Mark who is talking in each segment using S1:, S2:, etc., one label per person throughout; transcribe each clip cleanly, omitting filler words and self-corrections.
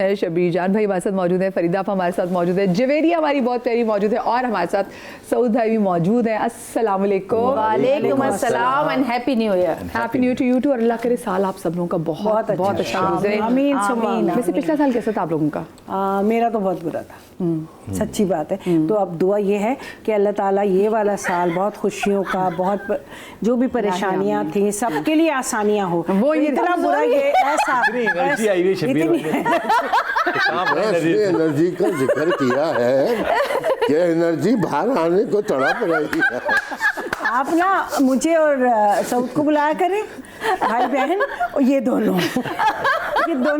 S1: है, शबीर जान भाई हमारे साथ मौजूद है, फरीदा आप हमारे साथ मौजूद है, जवेरिया हमारी बहुत प्यारी मौजूद है और हमारे साथ सऊद भाई भी मौजूद है। अस्सलाम वालेकुम।
S2: वालेकुम अस्सलाम and happy new year.
S1: Happy new to you too. और अल्लाह करे साल आप सब लोगों का बहुत बहुत अच्छा गुजरे।
S2: आमीन।
S1: वैसे पिछला साल कैसा था आप लोगों का?
S2: मेरा तो बहुत बुरा था, सच्ची बात है। तो अब दुआ ये है कि अल्लाह ताला ये वाला साल बहुत खुशियों का, बहुत जो भी परेशानियां थी सबके लिए आसानियां हो।
S1: वो ये
S2: इतना बुरा ये ऐसा
S3: एनर्जी आई हुई शबीर
S4: एनर्जी का जिक्र किया है कि एनर्जी बाहर आने को तड़प रही है।
S2: आप ना मुझे और सऊद को बुलाया करें, भाई बहन, और ये दोनों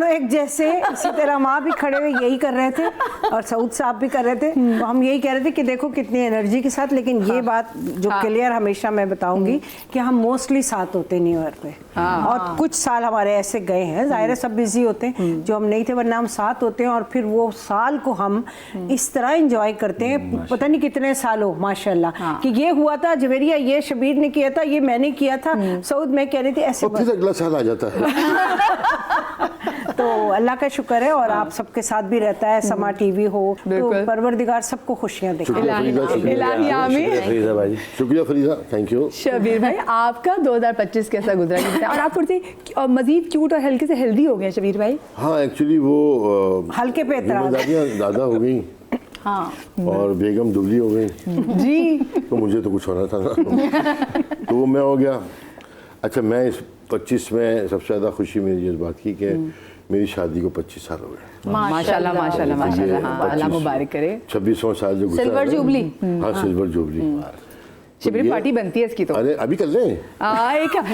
S2: एक जैसे, इसी तरह माँ भी खड़े हुए यही कर रहे थे और सऊद साहब भी कर रहे थे। तो हम यही कह रहे थे कि देखो कितनी एनर्जी के साथ, लेकिन ये बात जो क्लियर हमेशा मैं बताऊंगी कि हम मोस्टली साथ होते न्यू ईयर पे, और कुछ साल हमारे ऐसे गए हैं, जाहिर है सब बिजी होते हैं, जो हम नहीं थे, वरना हम साथ होते हैं और फिर वो साल को हम इस तरह एंजॉय करते हैं। पता नहीं कितने साल हो माशाल्लाह कि ये हुआ था जवेरिया, ये शबीर ने किया था, ये मैंने किया था, सऊद मैं कह रही थी, ऐसे
S4: फिर अगला साल आ जाता है।
S2: तो अल्लाह का शुक्र है और आप सबके साथ भी रहता है। समा टीवी हो तो परवरदिगार सबको खुशियां दे।
S4: शुक्रिया फरीदा, थैंक यू।
S1: शबीर भाई आपका 2025 कैसा गुजरा? और आप थोड़ी सी मजीद क्यूट और हल्के से हेल्दी हो गए शबीर भाई।
S4: हाँ एक्चुअली वो
S2: हल्के पे
S4: जिम्मेदारियाँ ज़्यादा हो गई और बेगम दुबली हो गई
S1: जी,
S4: तो मुझे तो कुछ होना था ना, तो वो मैं हो गया। अच्छा, मैं इस 25 में सबसे ज़्यादा खुशी मेरी इस बात की कि मेरी शादी को 25 साल हो गए।
S1: माशाल्लाह माशाल्लाह माशाल्लाह। हाँ, अल्लाह मुबारक करे।
S4: 26वां साल जो गुजरा,
S2: सिल्वर जुबली।
S4: हाँ सिल्वर जुबली।
S1: शबीर पार्टी बनती है इसकी तो।
S4: अरे अभी कर लें।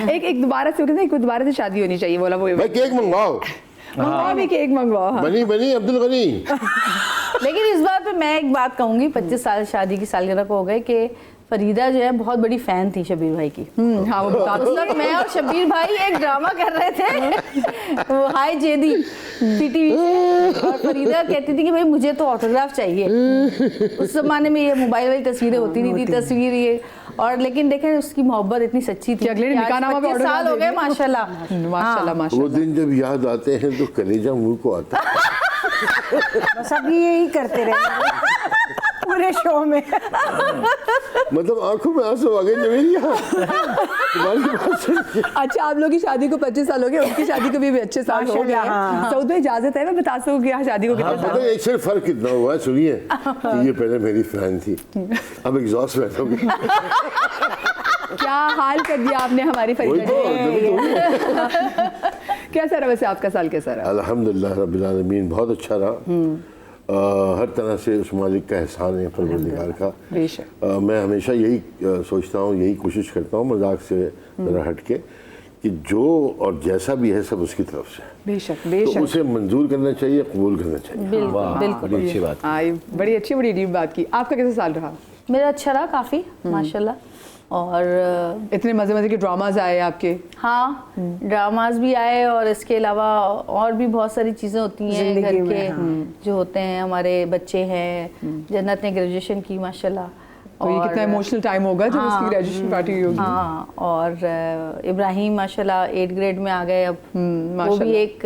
S1: एक दोबारा से एक दोबारा से शादी होनी चाहिए। बोला वो
S4: भाई केक मंगवाओ,
S1: भी केक मंगवाओ।
S4: बनी अब्दुल गनी।
S5: लेकिन इस बात पे मैं एक बात कहूंगी, 25 साल शादी की सालगिरह को हो गए कि फरीदा जो है बहुत बड़ी फैन थी शबीर भाई की।
S1: हाँ वो बता दो।
S5: मतलब मैं और शबीर भाई एक ड्रामा कर रहे थे, वो हाय जेदी पीटीवी, और फरीदा कहती थी कि भाई मुझे तो ऑटोग्राफ चाहिए। उस जमाने में ये मोबाइल वाली तस्वीरें होती नहीं थी, तस्वीर ये, और लेकिन देखें उसकी मोहब्बत इतनी सच्ची थी।
S1: अगले निकाहनामा पे
S5: 25 साल हो गए माशाल्लाह
S1: माशाल्लाह माशाल्लाह।
S4: वो दिन जब याद आते हैं तो कलेजा मुंह को आता है।
S2: बस अभी यही करते रहे पूरे शो में।
S4: मतलब आंखों में आंसू आ गए जवेरिया तुम्हारी बात सुन के।
S1: अच्छा, आप लोग की शादी को 25 साल हो गए, उनकी शादी को भी अच्छे साल हो गए। सऊद भाई इजाजत है मैं बता सकूं कि शादी को कितने साल?
S4: एक सिर्फ फर्क कितना हुआ है सुनिए, कि ये पहले मेरी फैन थी, अब एग्जॉस्ट फैन हो गई।
S1: क्या हाल कर दिया आपने हमारी फरीदा जी। कैसा रहा वैसे आपका साल, कैसा रहा?
S4: अल्हम्दुलिल्लाह रब्बिल आलमीन, बहुत अच्छा रहा। हर तरह से उस मालिक का एहसान है, परवरदिगार का।
S1: बेशक।
S4: मैं हमेशा यही सोचता हूँ, यही कोशिश करता हूँ मजाक से ज़रा हट के, कि जो और जैसा भी है सब उसकी तरफ से,
S1: बेशक बेशक,
S4: तो उसे मंजूर करना चाहिए, कबूल करना चाहिए।
S5: बिल्कुल।
S3: बड़ी अच्छी बात।
S1: बड़ी अच्छी बड़ी डीप बात की। आपका कैसा साल रहा?
S5: मेरा अच्छा रहा काफ़ी माशाल्लाह। और
S1: इतने मज़े मज़े के ड्रामाज आए आपके?
S5: हाँ, ड्रामाज भी आए और इसके अलावा और भी बहुत सारी चीज़ें होती हैं घर के जो होते हैं। हमारे बच्चे हैं, जन्नत ने ग्रेजुएशन की माशाल्लाह,
S1: और ये कितना इमोशनल टाइम होगा जब उसकी ग्रेजुएशन पार्टी होगी।
S5: हाँ, और इब्राहिम माशाल्लाह 8th ग्रेड में आ गए अब। वो भी एक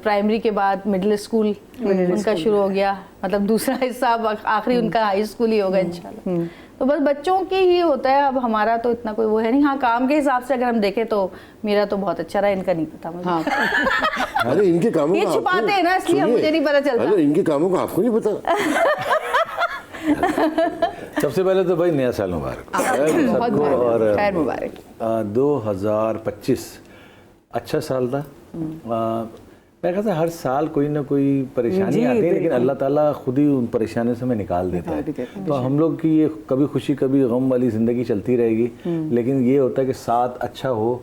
S5: प्राइमरी के बाद मिडिल स्कूल उनका शुरू हो गया, मतलब दूसरा हिस्सा आखिरी उनका हाई स्कूल ही होगा इंशाल्लाह। तो बस बच्चों की ही होता है, अब हमारा तो इतना कोई वो है नहीं। हाँ, काम के हिसाब से अगर हम देखें तो मेरा तो बहुत अच्छा रहा, इनका नहीं पता मुझे।
S1: हाँ।
S4: अरे इनके कामों
S5: ये
S4: का
S5: छुपाते हैं ना, इसलिए मुझे नहीं पता चलता।
S4: अरे इनके कामों का आपको नहीं पता।
S3: सबसे पहले तो भाई नया साल मुबारक सबको, और
S1: खैर मुबारक।
S3: 2025 अच्छा साल था। मैं कहता हर साल कोई ना कोई परेशानी आती है, लेकिन अल्लाह ताला खुद ही उन परेशानियों से हमें निकाल देता है। तो हम लोग की ये कभी खुशी कभी गम वाली ज़िंदगी चलती रहेगी, लेकिन ये होता है कि साथ अच्छा हो,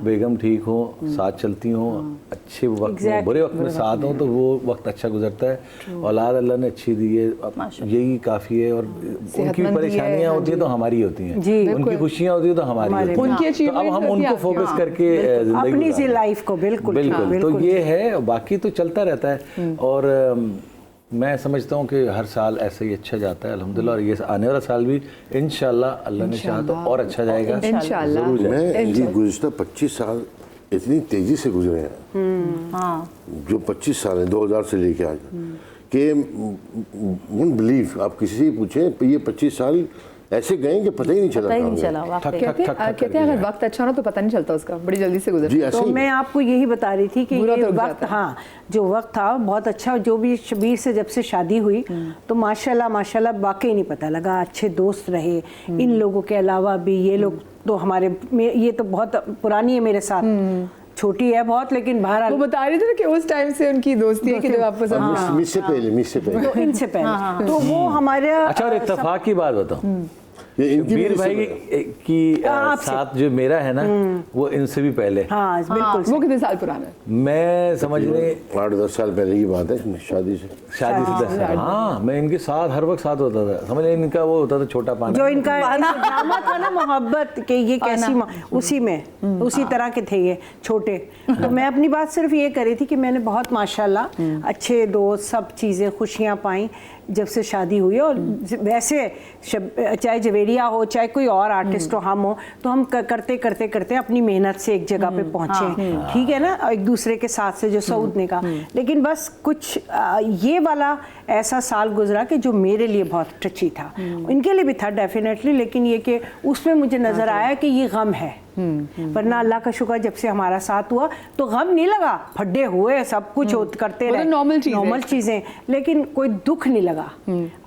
S3: बेगम ठीक हो, साथ चलती हो, अच्छे वक्त में बुरे वक्त में साथ हो, तो वो वक्त अच्छा गुजरता है। औलाद अल्लाह ने अच्छी दी है, यही काफ़ी है। और उनकी परेशानियाँ होती है तो हमारी होती हैं, उनकी खुशियाँ होती है तो हमारी होती हैं। तो अब हम उनको फोकस करके
S2: अपनी सी लाइफ को बिल्कुल
S3: तो ये है, बाकी तो चलता रहता है। और मैं समझता हूँ कि हर साल ऐसे ही अच्छा जाता है अल्हम्दुलिल्लाह, और ये आने वाला साल भी इंशाल्लाह अल्लाह ने चाहा तो और अच्छा जाएगा
S1: इंशाल्लाह।
S4: मैं ये गुज़िश्ता 25 साल इतनी तेजी से गुजरे हैं
S5: हाँ
S4: जो 25 साल है 2000 से लेके आज कि वोंट बिलीव, आप किसी से पूछें ये 25 साल ऐसे गए कि पता ही नहीं चला।
S5: पता ही नहीं चला
S3: ठक
S5: वाकई।
S3: ठक ठक ठक
S1: कहते हैं अगर वक्त अच्छा हो तो पता नहीं चलता उसका, बड़ी जल्दी से गुजरता
S4: जी
S1: है।
S4: ऐसे
S2: तो
S4: ही।
S2: मैं आपको यही बता रही थी कि
S1: बुरा
S2: ये
S1: तो रुक
S2: वक्त,
S1: जाता है।
S2: हाँ जो वक्त था बहुत अच्छा। जो भी शबीर से जब से शादी हुई तो माशाल्लाह माशाल्लाह वाकई नहीं पता लगा, अच्छे दोस्त रहे। इन लोगों के अलावा भी ये लोग तो हमारे, ये तो बहुत पुरानी है मेरे साथ, छोटी है बहुत, लेकिन
S1: वो
S2: बहरहाल
S1: बता रहे थे ना कि उस टाइम से उनकी दोस्ती है कि जब आपको सब
S4: मिस से पहले
S2: तो इनसे पहले तो वो हमारे
S3: अच्छा, और इत्तेफाक की बात बताऊं,
S4: ये इनकी
S3: वीर
S4: वजह से
S3: भाई
S4: हुआ।
S3: की
S2: आपसे।
S3: साथ जो मेरा है ना वो इनसे भी पहले।
S2: हाँ बिल्कुल
S1: वो कितने साल पुराना है?
S3: मैं समझ लें
S4: 8-10 साल पहले की बात है शादी से।
S3: शादी से 10 साल। हाँ मैं इनके साथ हर वक्त साथ होता था, समझ लें इनका वो होता था छोटा पाना।
S2: जो इनका ड्रामा था ना मोहब्बत के ये कैसी उसी में उसी तरह के थे ये छोटे। तो मैं अपनी बात सिर्फ ये कर रही थी कि मैंने बहुत माशाल्लाह अच्छे दोस्त, सब चीज़ें खुशियाँ पाई जब से शादी हुई। और वैसे चाहे जवेरिया हो चाहे कोई और आर्टिस्ट हो, हम हो, तो हम करते करते करते अपनी मेहनत से एक जगह पे पहुँचे, ठीक है ना, एक दूसरे के साथ से जो सऊद ने कहा। लेकिन बस कुछ ये वाला ऐसा साल गुजरा कि जो मेरे लिए बहुत टची था, इनके लिए भी था डेफिनेटली, लेकिन ये कि उसमें मुझे नज़र आया कि ये गम है। वरना अल्लाह का शुक्र जब से हमारा साथ हुआ तो गम नहीं लगा, फड्डे हुए सब कुछ करते
S1: वो तो
S2: रहे,
S1: नॉर्मल
S2: चीज़ें, लेकिन कोई दुख नहीं लगा।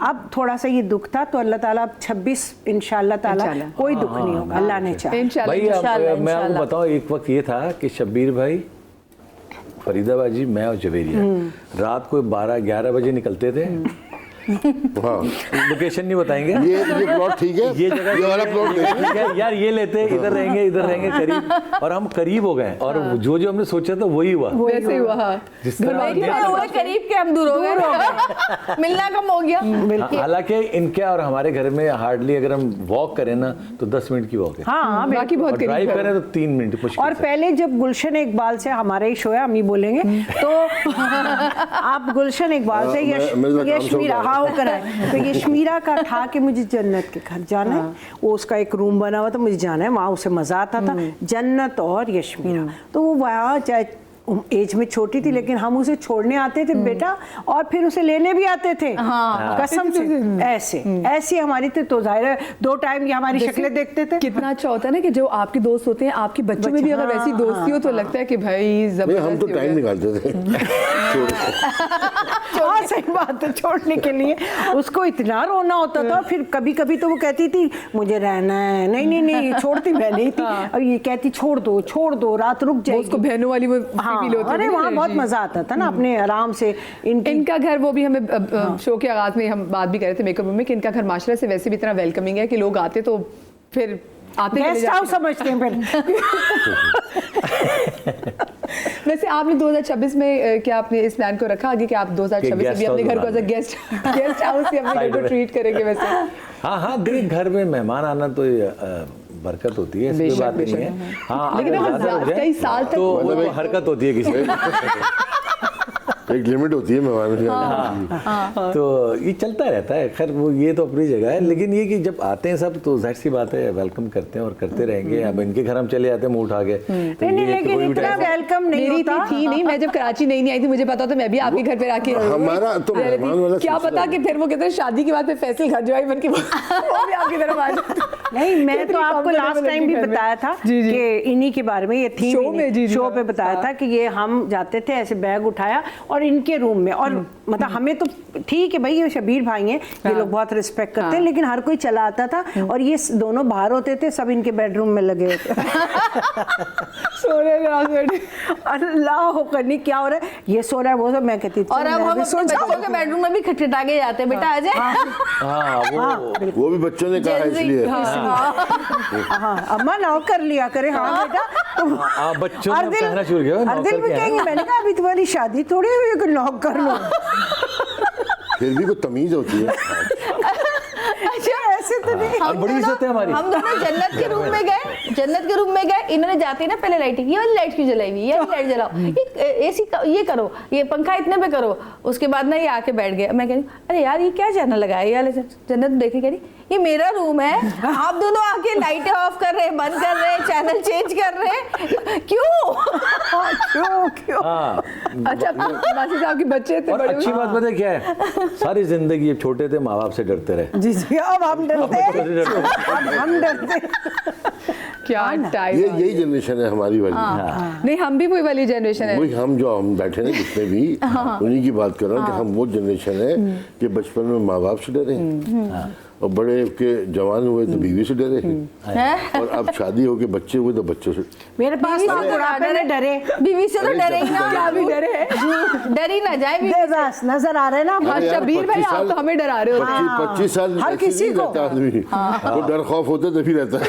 S2: अब थोड़ा सा ये दुख था, तो अल्लाह ताला अब 26 इंशाल्लाह ताला कोई दुख नहीं होगा, अल्लाह ने चाहा।
S3: भाई अब मैं आपको बताऊं, एक वक्त ये था कि शब्बीर भाई, फरीदाबाद जी, मैं और जवेरिया रात को 12-11 बजे निकलते थे।
S4: हाँ
S3: लोकेशन नहीं बताएंगे,
S4: ये प्लॉट ठीक है,
S3: ये जगह
S4: ये वाला प्लॉट देखिए।
S3: यार ये लेते, इधर रहेंगे करीब, और हम करीब हो गए और जो जो हमने सोचा था वही हुआ।
S1: वैसे ही हुआ। हाँ।
S3: जिस तरह
S5: हुए करीब के हम दूर हो गए, मिलना कम हो गया।
S3: हालांकि इनके और हमारे घर में हार्डली अगर हम वॉक करें ना तो 10 मिनट की वॉक है,
S2: हाँ
S1: बाकी बहुत
S3: और ड्राइव करें तो 3 मिनट मुश्किल
S2: और
S3: से।
S2: पहले जब गुलशन इकबाल से, हमारा ही शो है हम ही बोलेंगे, तो आप गुलशन इकबाल से यशमीरा हाँ वो कराए, तो यशमीरा का था कि मुझे जन्नत के घर जाना है, वो उसका एक रूम बना हुआ था, मुझे जाना है वहाँ, उसे मजा आता था। जन्नत और यशमीरा, तो वो वहाँ चाहे एज में छोटी थी लेकिन हम उसे छोड़ने आते थे बेटा, और फिर उसे लेने भी आते थे, कसम से। ऐसी हमारी थी, तो जाहिर है 2 टाइम ये हमारी शक्लें देखते थे।
S1: कितना अच्छा होता है ना कि जो आपके दोस्त होते हैं, आपके बच्चों में भी अगर वैसी दोस्ती हो तो लगता है कि भाई जबरदस्त।
S4: हम तो टाइम निकालते थे
S2: हाँ सही बात है, छोड़ने के लिए उसको इतना रोना होता था। फिर कभी कभी तो वो कहती थी मुझे रहना है, नहीं छोड़ती मैं नहीं थी, और ये कहती छोड़ दो रात रुक जाएगी।
S1: उसको बहनों वाली वो फील होती
S2: अरे
S1: है,
S2: वहाँ बहुत मजा आता था ना अपने आराम से।
S1: इनका घर, वो भी हमें शो के आगाज में हम बात भी कर रहे थे मेकअप रूम में, कि इनका घर माशाल्लाह से वैसे भी इतना वेलकमिंग है कि लोग आते तो फिर आते
S2: गेस्ट हाउस समझते हैं फिर।
S1: वैसे आपने 2026 में क्या आपने इस प्लान को रखा आगे कि आप 2026 में भी अपने घर को एज अ गेस्ट हाउस से अपने घर को ट्रीट करेंगे? वैसे
S3: हाँ देखिए, घर में मेहमान आना तो बरकत होती है, इसकी बात नहीं है। हाँ
S1: लेकिन
S3: अगर
S1: हम
S3: ज़्यादा हो जाए
S1: कई साल तक
S3: तो वो तो हरकत होती है किसी
S4: एक लिमिट होती है मेहमान।
S3: तो ये चलता रहता है, खैर वो ये तो अपनी जगह है, लेकिन ये कि जब आते हैं सब तो जाहिर सी बात है वेलकम करते हैं और करते रहेंगे। अब इनके घर हम चले जाते हैं मुंह उठा के,
S2: नहीं लेकिन इतना वेलकम नहीं
S1: मेरी
S2: होता।
S1: थी नहीं, मैं जब कराची नहीं आई थी, मुझे पता था मैं भी आपके घर पे आके
S4: हमारा तो मेहमान वाला
S1: क्या
S4: सिलसिला
S1: पता कि फिर वो कहते हैं शादी के बाद फिर फैसल घर जवाई बन के वो भी आपकी तरफ आ जाते।
S2: नहीं मैं तो आपको लास्ट टाइम भी बताया था कि इन्हीं के बारे में, ये थी शो पे बताया था कि ये हम जाते थे ऐसे बैग उठाया और इनके रूम में, और मतलब हमें तो ठीक है भाई ये शबीर भाई हैं, ये लोग बहुत रिस्पेक्ट करते हैं, लेकिन हर कोई चला आता था और ये दोनों बाहर होते थे, सब इनके बेडरूम में लगे होते
S1: सो रहे
S2: अल्लाह करनी क्या हो रहा है, ये सो रहा है वो सब, मैं कहती थी
S5: और अब हम अपने बच्चों के बेडरूम में भी खटखटा के जाते हैं, बेटा आ जाए।
S4: वो भी बच्चों ने कहा है इसलिए।
S2: हाँ अम्मा नाव कर लिया करे। हाँ बेटा तुम
S3: बच्चों ने कहना शुरू किया,
S2: अर्दिल भी कहेंगे, मैंने कहा अभी तुम्हारी शादी थोड़ी हुई है कि नॉक कर लो।
S4: फिर भी कोई तमीज होती है।
S2: ऐसे तो नहीं।
S3: अब बड़ी इज्जत है हमारी।
S5: हम दोनों जन्नत के रूम में गए, इन्होंने जाते ना पहले लाइटिंग, ये वाली लाइट क्यों जलाई हुई, ये वाली लाइट जलाओ, ये एसी ये करो, ये पंखा इतने पे करो। उसके बाद ना ये आके बैठ गए, मैं कह रही अरे यार ये क्या चैनल लगाया, ये जन्नत देखे कह रही ये मेरा रूम है, आप दोनों आके लाइटें ऑफ कर रहे हैं, बंद कर रहे हैं, चैनल चेंज कर रहे हैं, क्यों?
S2: क्यों
S3: हाँ
S1: अच्छा मासी साहब के बच्चे थे
S3: और
S1: बड़े
S3: अच्छी बात पता है क्या है, सारी जिंदगी जब छोटे थे माँ बाप से डरते रहे,
S2: जी जी, अब हम डरते हैं,
S3: बच्चों से डरते हैं।
S2: अब हम डरते हैं।
S1: क्या टाइम
S4: ये यही जनरेशन है हमारी वाली।
S1: नहीं हम भी वही वाली जनरेशन है
S4: वही हम जो हम बैठे हैं जितने भी उन्हीं की बात कर रहा हूँ कि हम वो जनरेशन है कि बचपन में माँ बाप से डरे और बड़े के जवान हुए तो बीवी से डरे और अब शादी हो के बच्चे हुए तो बच्चों से।
S2: मेरे पास तो बुढ़ापे में डरे,
S5: बीवी से तो डरे ही ना,
S1: क्या भी डरे हैं
S5: डर ही ना जाए बीवी से।
S2: बस नजर आ रहे हैं ना।
S1: हाँ,
S4: अरे यार,
S1: शबीर भाई
S4: 25
S1: आप तो हमें डरा रहे हो
S4: 25 साल
S2: हर
S4: ऐसे
S2: किसी
S4: नहीं
S2: को।
S4: रहता आदमी, वो डर खौफ होता तभी रहता है।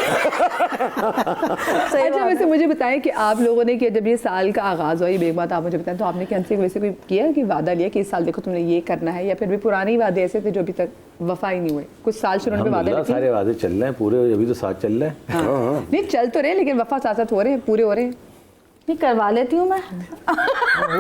S1: अच्छा वैसे मुझे बताएं कि आप लोगों ने कि जब ये साल का आगाज हुआ, ये बेग बात आप मुझे बताएं, तो आपने कैसे वैसे कोई किया कि वादा लिया कि इस साल देखो तुमने ये करना है, या फिर भी पुराने ही वादे ऐसे थे जो अभी तक वफा ही नहीं हुए? कुछ साल शुरू में वादे
S3: अल्हम्दुलिल्लाह
S1: रखे?
S3: सारे वादे चल रहे हैं पूरे, अभी तो साथ चल रहे हैं।
S1: नहीं चल तो रहे लेकिन वफा साथ साथ हो रहे हैं, पूरे हो रहे हैं।
S5: नहीं करवा लेती हूँ मैं,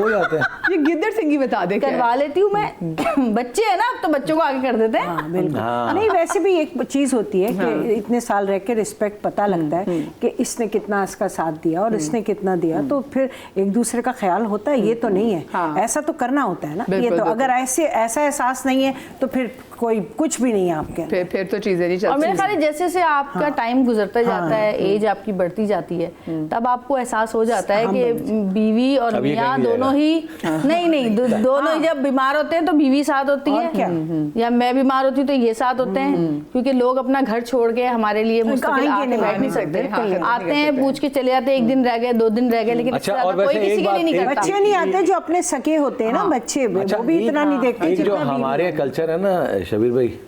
S3: हो जाते हैं।
S1: ये गिद्दड़ सिंह ही बता दे क्या है?
S5: करवा लेती हूँ मैं। बच्चे है ना, अब तो बच्चों को आगे कर देते हैं।
S2: हाँ, बिल्कुल।
S3: हाँ।
S2: नहीं वैसे भी एक चीज होती है कि इतने साल रह के रिस्पेक्ट पता लगता है कि इसने कितना इसका साथ दिया और इसने कितना दिया, तो फिर एक दूसरे का ख्याल होता है। ये तो नहीं है,
S1: हाँ।
S2: ऐसा तो करना होता है ना। ये
S1: बिल्कुल,
S2: तो
S1: बिल्कुल।
S2: अगर ऐसा एहसास नहीं है तो फिर कोई कुछ भी नहीं है आपके अंदर।
S1: फिर तो चीजें नहीं
S5: और मेरे
S1: चलती।
S5: ख्याल है जैसे जैसे आपका टाइम गुजरता जाता है, एज आपकी बढ़ती जाती है, तब आपको एहसास हो जाता है कि बीवी और
S3: अब ये
S5: मियाँ
S3: कहीं भी
S5: दोनों ही नहीं दोनों ही जब बीमार होते हैं तो बीवी साथ होती
S2: और
S5: है,
S2: क्या?
S5: या मैं बीमार होती हूँ तो ये साथ होते हैं, क्योंकि लोग अपना घर छोड़ के हमारे लिए मुस्तकिल
S2: आएंगे
S5: आके
S2: नहीं,
S5: बैठ
S2: आ
S5: नहीं
S2: नहीं
S5: सकते।
S2: सकते, कहीं
S5: आते हैं पूछ के चले जाते हैं, एक दिन रह गए, 2 दिन रह गए, लेकिन इससे
S3: अच्छा, और
S5: ज्यादा कोई
S3: वैसे
S5: किसी
S3: एक
S5: के लिए नहीं
S3: बात-
S5: करता।
S2: बच्चे नहीं आते जो अपने सके होते हैं ना, बच्चे वो भी इतना नहीं देखते
S3: एक जो
S2: जितना बीवी।
S3: हमारे कल्चर है ना शबीर भाई,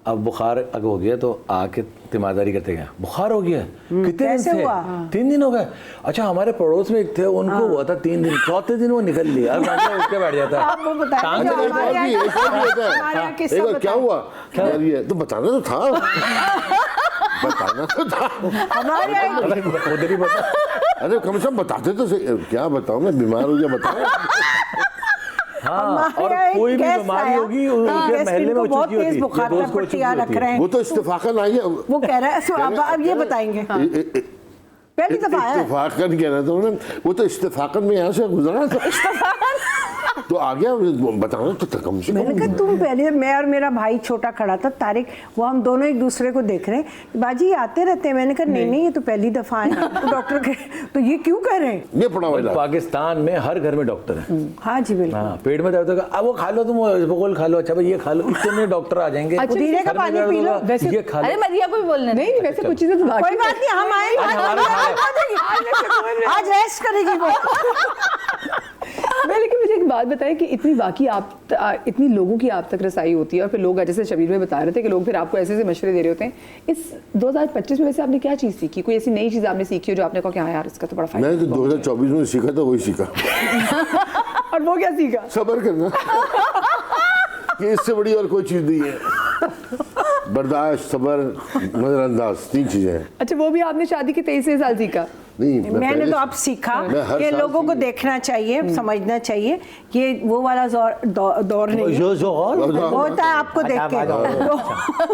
S3: अब बुखार अगर हो गया तो आके तिमारदारी करते गए, बुखार हो गया कितने दिन
S2: कैसे
S3: से?
S2: हुआ?
S3: 3 दिन हो गए। अच्छा हमारे पड़ोस में एक थे, उनको हुआ था 3 दिन, चौथे दिन वो निकल लिया, अब उठ के बैठ जाता
S2: आप वो बताएं
S3: टांग
S2: जो
S3: से
S4: एक
S2: हमारे
S4: और भी
S2: यहाँ-
S4: होता
S2: हमारे यहाँ
S4: है।
S2: किस्सा
S4: एक और क्या
S2: बताएं।
S4: हुआ यार, ये तो बताना तो था, बताना तो था।
S2: हमारे यहाँ
S3: उधर ही बता।
S4: अरे कम से कम बताते तो सही। क्या बताऊं, मैं बीमार हो गया बताओ।
S3: हाँ,
S2: हमारे
S3: और
S2: यहाँ एक
S3: कोई भी
S2: गेस्ट
S3: बीमारी
S2: आया,
S3: होगी उनके
S2: गेस्ट
S3: महल्ले में
S2: इनको
S3: हो
S2: बहुत
S3: चुकी होती
S2: तेज
S3: है,
S2: बुखार
S3: ये
S2: था,
S3: दोस्त को हो चुकी
S2: पट्टियाँ रख
S3: होती है।
S2: रहे हैं।
S4: वो तो इस्तेफाकन आई है।
S2: वो कह रहा है अब ये बताएंगे पहली दफा आया है।
S4: इस्तेफाकन कह रहा था उन्होंने, वो तो इस्तेफाकन में यहाँ से गुजरा था तो आ गया, बताना तो था कम से
S2: मैंने
S4: कम।
S2: कहा तुम पहले, मैं और मेरा भाई छोटा खड़ा था तारिक, वो हम दोनों एक दूसरे को देख रहे हैं, बाजी ये आते रहते हैं। मैंने कहा नहीं ये तो पहली दफा आए। तो डॉक्टर कहे तो ये क्यों कह रहे हैं?
S4: ये पड़ा हुआ इलाज।
S3: पाकिस्तान में हर घर में डॉक्टर है।
S2: हाँ जी बिल्कुल।
S3: हाँ, पेट में दर्द होगा, अब वो खा लो, तुम इसबगोल खा लो, अच्छा भाई ये खा लो, इतने डॉक्टर आ जाएंगे।
S1: अच्छा,
S2: पुदीने का
S3: सर में
S2: पानी
S3: दर्द
S2: पी लो।
S3: होगा,
S1: वैसे-
S3: ये खा
S5: अरे
S3: लो।
S5: मरिया कोई बोलने
S1: नहीं वैसे कुछ चीजें तो बाकी
S2: कोई बात नहीं, हम आएंगे
S3: आज हमारा
S2: आज रेस्ट करेगी वो।
S1: मैं, लेकिन मुझे एक बात बताएं कि इतनी बाकी इतनी लोगों की आप तक रसाई होती है, और फिर लोग जैसे शबीर भाई बता रहे थे कि लोग फिर आपको ऐसे ऐसे मशवरे दे रहे होते हैं। इस 2025 में वैसे आपने क्या चीज़ सीखी? कोई ऐसी नई चीज़ आपने सीखी हो जो आपने कहा कि हाँ यार इसका तो बड़ा फायदा
S4: मैंने तो 2024 में सीखा था, वही सीखा,
S1: है। और वो क्या सीखा?
S4: सब्र करना। कि इससे बड़ी और कोई चीज नहीं है। बर्दाश्त, सब्र, नजरअंदाज, 3 चीजें हैं।
S1: अच्छा वो भी आपने शादी के 23 साल सीखा?
S4: नहीं,
S2: मैंने
S4: पहले
S2: तो अब सीखा
S4: मैं हर
S2: कि
S4: साल
S2: लोगों को
S4: सीख-
S2: देखना चाहिए, समझना चाहिए कि वो वाला दौर नहीं है। होता है आपको देख के।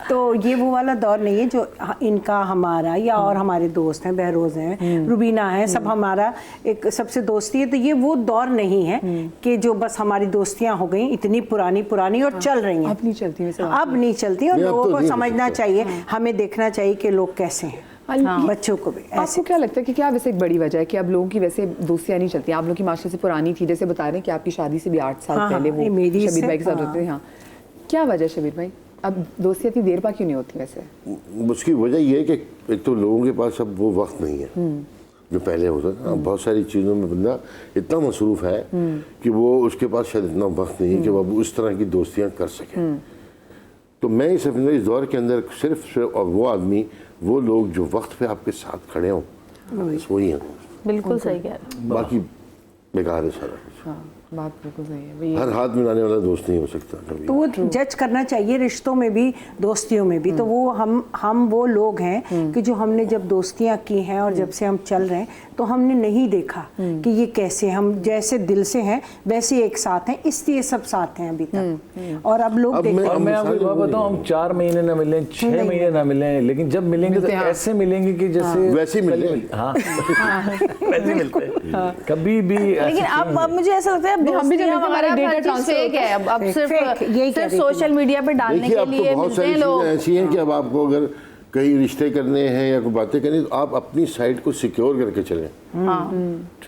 S2: तो ये वो वाला दौर नहीं है जो इनका हमारा या और हमारे दोस्त हैं, बहरोज हैं, रुबीना है, सब हमारा एक सबसे दोस्ती है। तो ये वो दौर नहीं है कि जो बस हमारी दोस्तियां हो गई इतनी पुरानी और चल रही हैं।
S1: अब नहीं चलती वैसे
S2: अब नहीं चलती, और
S4: नहीं, अब
S2: लोगों
S4: तो
S2: को
S4: नहीं हो
S2: समझना
S4: सकता।
S2: चाहिए, हमें देखना चाहिए कि लोग कैसे हैं।
S1: हाँ।
S2: बच्चों को भी ऐसे।
S1: आपको क्या लगता है कि क्या वैसे एक बड़ी वजह है कि अब लोगों की वैसे दोस्तियां नहीं चलती? आप लोगों की माशरे से पुरानी थी, जैसे बता रहे हैं कि आपकी शादी से भी 8 साल
S2: हाँ,
S1: पहले
S2: हाँ,
S1: वो
S2: मेरी
S1: शबीर
S2: से-
S1: भाई के साथ
S2: हाँ।
S1: होते थे। हाँ, क्या वजह है शबीर भाई? अब दोस्तियां इतनी देर बाद क्यों नहीं होती वैसे?
S4: उसकी वजह ये है कि एक तो लोगों के पास अब वो वक्त नहीं है जो पहले होता था। अब बहुत सारी चीज़ों में बंदा इतना मसरूफ़ है कि वो उसके पास शायद इतना वक्त नहीं है कि वो अब उस तरह की दोस्तियां कर सके। तो मैं इस अपने इस दौर के अंदर सिर्फ और वो आदमी, वो लोग जो वक्त पे आपके साथ खड़े हों, बस वही हैं।
S5: बिल्कुल सही कह रहे हैं।
S4: बाकी बेकार है सारा कुछ।
S1: बात बिल्कुल सही है भैया।
S4: हर हाथ मिलाने वाला दोस्त नहीं हो सकता कभी।
S2: तो वो जज करना चाहिए रिश्तों में भी, दोस्तियों में भी। तो वो हम वो लोग हैं कि जो हमने जब दोस्तियां की हैं और जब से हम चल रहे हैं तो हमने नहीं देखा कि ये कैसे, हम जैसे दिल से हैं वैसे एक साथ हैं, इसलिए सब साथ हैं अभी तक। और अब लोग देखते
S3: और
S2: हैं।
S3: मैं आपको एक बात बताऊं, हम 4 महीने ना मिलें, 6 महीने ना मिलें, लेकिन जब मिलेंगे तो ऐसे मिलेंगे कि जैसे
S4: वैसे ही मिले।
S3: हाँ वैसे मिलते हैं कभी भी।
S5: लेकिन अब मुझे ऐसा लगता है
S1: हम भी जब
S5: दोस्तियां
S1: हमारा
S5: वगैरह
S1: data
S5: हर चीज़
S1: transfer
S5: fake है। अब
S2: Fake,
S5: सिर्फ
S2: यही कह रही थी
S5: सोशल मीडिया पे डालने
S4: देखिए
S5: के
S4: अब
S5: लिए
S4: तो बहुत
S5: मिलते
S4: सारी
S5: हैं लोग।
S4: चीज़ें ऐसी हैं कि अब आपको अगर कई रिश्ते करने हैं या कोई बातें करनी तो आप अपनी साइड को सिक्योर करके चलें।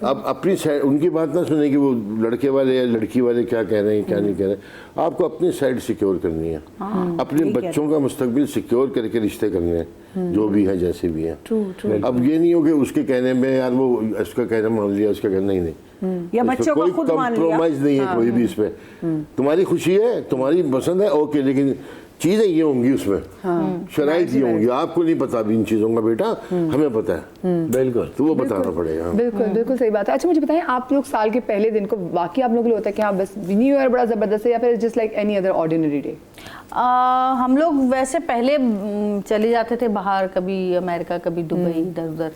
S4: आप अपनी साइड, उनकी बात ना सुने कि वो लड़के वाले या लड़की वाले क्या कह रहे हैं क्या नहीं कह रहे हैं। आपको अपनी साइड सिक्योर करनी है, अपने बच्चों का मुस्तकबिल सिक्योर करके रिश्ते करने हैं, जो भी हैं जैसे भी हैं। अब ये नहीं हो कि उसके कहने में यार वो उसका कहना मान लिया, उसका कहना ही नहीं,
S2: या बच्चों को
S4: कोई
S2: खुद मान लिया।
S4: कॉम्प्रोमाइज नहीं है कोई भी इसमें। तुम्हारी खुशी है, तुम्हारी पसंद है, ओके, लेकिन चीजें ये होंगी उसमें, शराइत ये होंगी। आपको नहीं पता भी इन चीजों का बेटा, हमें पता है।
S3: बिल्कुल,
S4: तो वो बताना पड़ेगा।
S1: बिल्कुल बिल्कुल सही बात है। अच्छा मुझे बताएं, आप लोग साल के पहले दिन को वाकई आप लोगों के लिए होता है कि हाँ बस न्यू ईयर बड़ा ज़बरदस्त है, या फिर just like any other ordinary day?
S5: हम लोग वैसे पहले चले जाते थे बाहर, कभी अमेरिका कभी दुबई, इधर उधर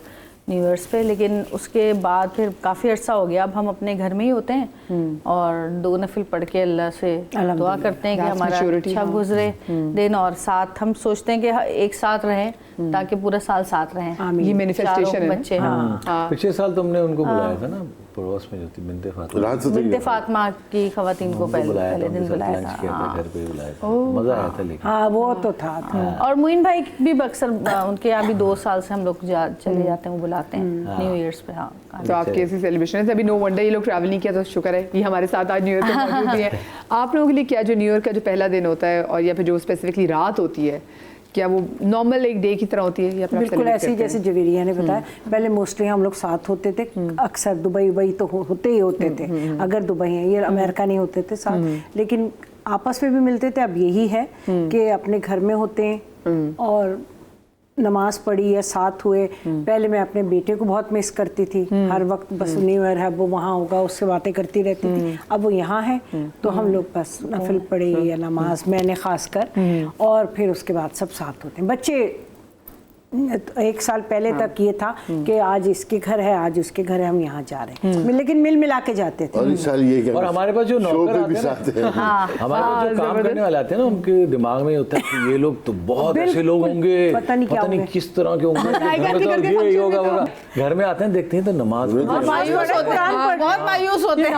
S5: न्यू ईयर्स पे, लेकिन उसके बाद फिर काफ़ी अर्सा हो गया। अब हम अपने घर में ही होते हैं और 2 नफिल पढ़ के अल्लाह से दुआ करते हैं कि
S1: That's
S5: हमारा
S1: maturity,
S5: अच्छा गुजरे दिन, और साथ हम सोचते हैं कि एक साथ रहें ताकि पूरा साल साथ रहें।
S1: ये मैनिफेस्टेशन
S5: चारों
S1: है।
S5: बच्चे।
S1: हाँ।
S3: पिछले साल तुमने उनको बुलाया था ना पड़ोस में जो थी बिनते फातिमा,
S4: रात से
S5: बिनते फातिमा की खवातीन को पहले दिन बुलाया
S3: लंच किया
S5: था।
S3: था, घर पे ही बुलाया था, मजा आया था। लेकिन
S2: हाँ वो तो था।
S5: और मोइन भाई भी अक्सर उनके यहाँ भी 2 साल से हम लोग चले जाते हैं, वो बुलाते हैं न्यू ईयर्स पे। हाँ
S1: तो आपकी ऐसी सेलिब्रेशन है। अभी नो वंडर ये लोग ट्रैवल नहीं किया, तो शुक्र है ये हमारे साथ आज न्यू ईयर पे मौजूद भी है। आप लोगों के लिए क्या जो न्यू ईयर का जो पहला दिन होता है, और या फिर जो स्पेसिफिकली रात होती है, क्या वो नॉर्मल एक डे की तरह होती है या फिर आप
S2: बिल्कुल
S1: celebrate
S2: ऐसे ही
S1: करते हैं?
S2: जैसे जवेरिया ने बताया। पहले मोस्टली हम लोग साथ होते थे, अक्सर दुबई तो होते ही होते थे। अगर दुबई है, ये अमेरिका नहीं होते थे साथ, लेकिन आपस में भी मिलते थे। अब यही है कि अपने घर में होते हैं और नमाज पढ़ी या साथ हुए। पहले मैं अपने बेटे को बहुत मिस करती थी, हर वक्त बस न्यू ईयर है वो वहाँ होगा, उससे बातें करती रहती थी। अब वो यहाँ है तो हम लोग बस नफिल पढ़े या नमाज, मैंने खास कर, और फिर उसके बाद सब साथ होते हैं। बच्चे 1 साल पहले तक ये था कि आज इसके घर है, आज उसके घर है, हम यहाँ जा रहे हैं, लेकिन मिल मिला के जाते थे।
S4: और इस साल ये
S3: और हमारे पास जो
S4: शो
S3: नौकर
S4: पे
S3: आते
S4: भी
S3: हैं
S4: साथ हैं।
S3: हमारे पास जो काम करने वाले आते हैं ना, उनके दिमाग में होता है कि ये लोग तो बहुत ऐसे लोग होंगे,
S2: पता नहीं क्या होंगे।
S3: किस तरह के होंगे, घर में तो ये होगा होगा। घर में आते हैं, देखते हैं तो नमाज
S5: मायूस होते हैं, बहुत मायूस होते हैं।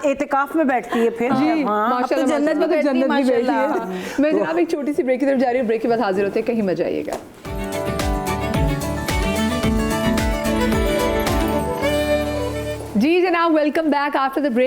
S2: ये एतिकाफ में बैठती है फिर। हाँ,
S1: माशाल्लाह,
S5: जन्नत में
S1: माशाल्लाह,
S5: बैठती है,
S1: जन्नत में बैठी है।
S5: माशाल्लाह।
S1: मैं जनाब एक छोटी सी ब्रेक की तरफ जा रही हूँ, ब्रेक के बाद हाजिर होते हैं, कहीं मत जाइएगा। जी जनाब, welcome back after the break.